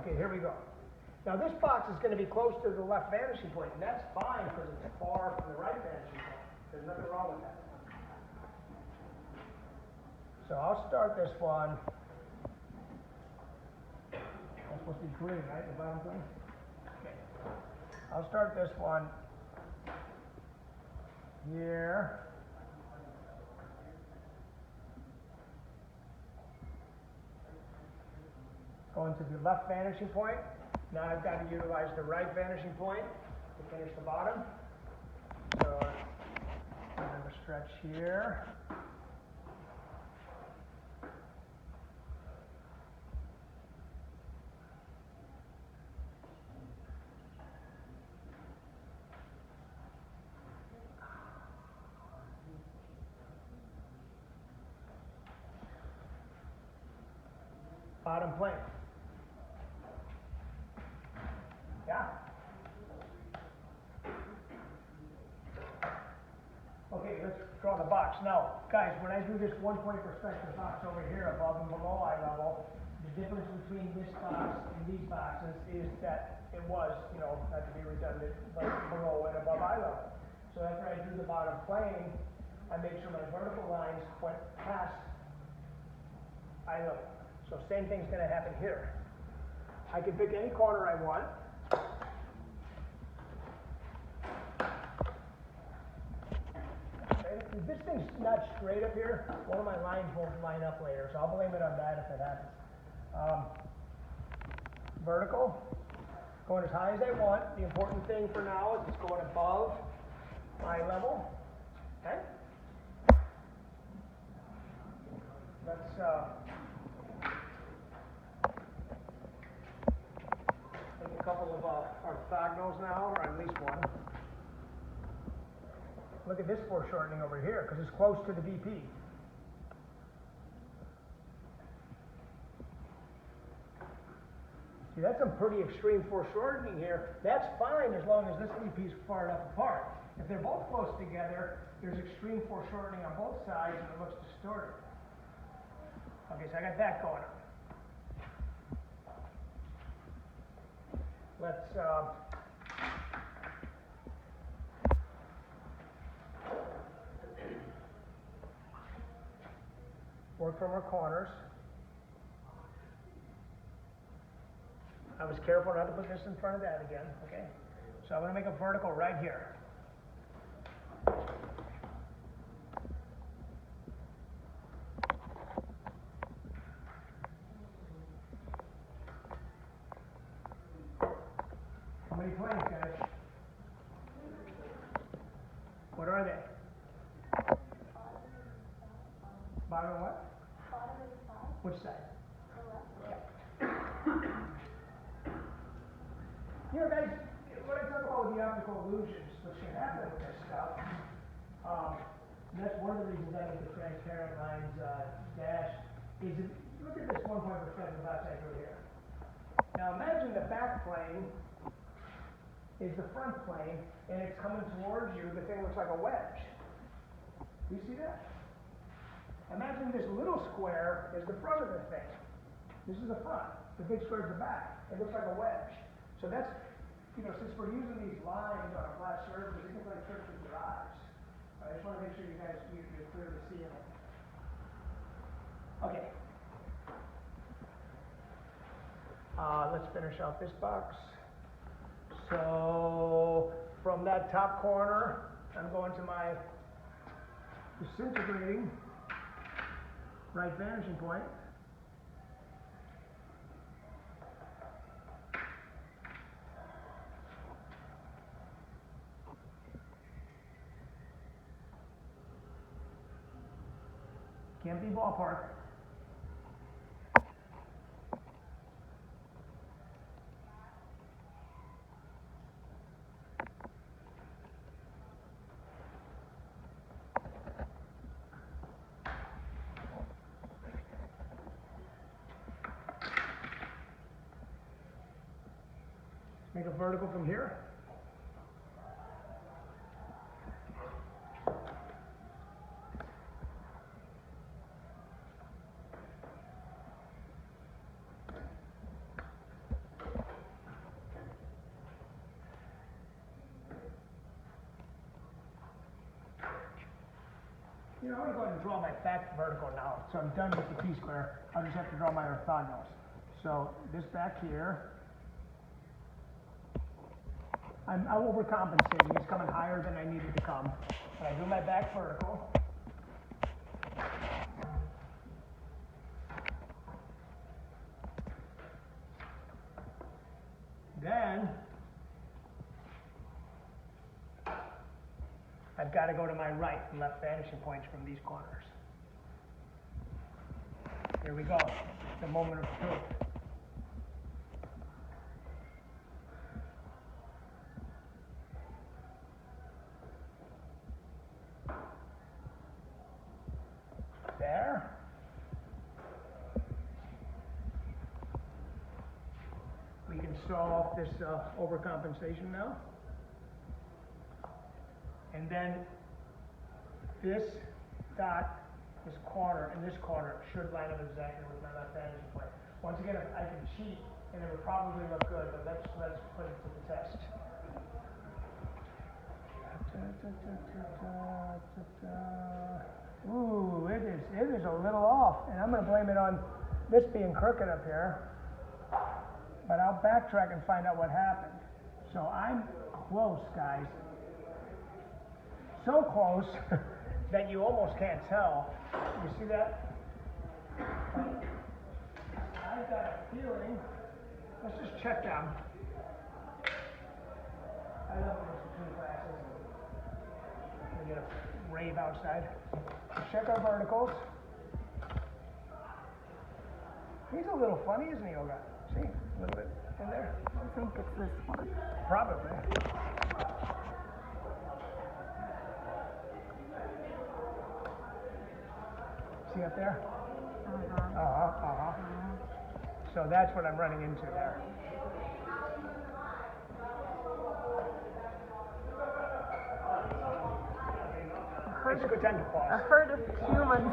Okay, here we go. Now this box is going to be close to the left vanishing point, and that's fine because it's far from the right vanishing point. There's nothing wrong with that. So I'll start this one. That's supposed to be green, right? The bottom green? Okay. I'll start this one here. Going to the left vanishing point. Now I've got to utilize the right vanishing point to finish the bottom. So I'm going to stretch here. Bottom plane. Yeah. Okay, let's draw the box. Now, guys, when I do this 1-point perspective box over here above and below eye level, the difference between this box and these boxes is that it was, you know, not to be redundant, but below and above eye level. So after I do the bottom plane, I make sure my vertical lines went past eye level. So same thing's going to happen here. I can pick any corner I want. If this thing's not straight up here, one of my lines won't line up later, so I'll blame it on that if it happens. Vertical, going as high as I want. The important thing for now is it's going above eye level. Okay? Let's take a couple of orthogonals now, or at least one. Look at this foreshortening over here, because it's close to the VP. See, that's some pretty extreme foreshortening here. That's fine as long as this VP is far enough apart. If they're both close together, there's extreme foreshortening on both sides, and it looks distorted. Okay, so I got that going on. Let's work from our corners. I was careful not to put this in front of that again, okay? So I'm going to make a vertical right here. How many planes, guys? What are they? Bottom what? Bottom is 5. Which side? The left. You know, guys, when I talk about the optical illusions, which can happen with this stuff, and that's one of the reasons I think the transparent lines dash is if, look at this 1-point perspective box I drew here. Now imagine the back plane is the front plane, and it's coming towards you. The thing looks like a wedge. Do you see that? Imagine this little square is the front of the thing. This is the front. The big square is the back. It looks like a wedge. So that's, you know, since we're using these lines on a flat surface, it can play tricks with your eyes. I just want to make sure you guys, you're clearly seeing it. Okay. Let's finish out this box. So from that top corner, I'm going to my disintegrating right vanishing point. Can't be ballpark. Make a vertical from here. You know, I'm gonna go ahead and draw my back vertical now, so I'm done with the T-square. I'll just have to draw my orthogonals. So this back here, I'm overcompensating. It's coming higher than I needed to come. When I do my back vertical, then I've got to go to my right and left vanishing points from these corners. Here we go, the moment of truth. There. We can stall off this overcompensation now. And then this dot, this corner, and this corner should line up exactly with my left vanishing point. Once again, I can cheat, and it would probably look good, but let's put it to the test. Ooh, it is a little off, and I'm going to blame it on this being crooked up here. But I'll backtrack and find out what happened. So I'm close, guys. So close that you almost can't tell. You see that? I've got a feeling. Let's just check them. I love this between classes. We get a rave outside. Let's check our verticals. He's a little funny, isn't he, Olga? See? A little bit in there. I think it's this one. Probably. See up there? So that's what I'm running into there. It's a good time to pause. A herd of humans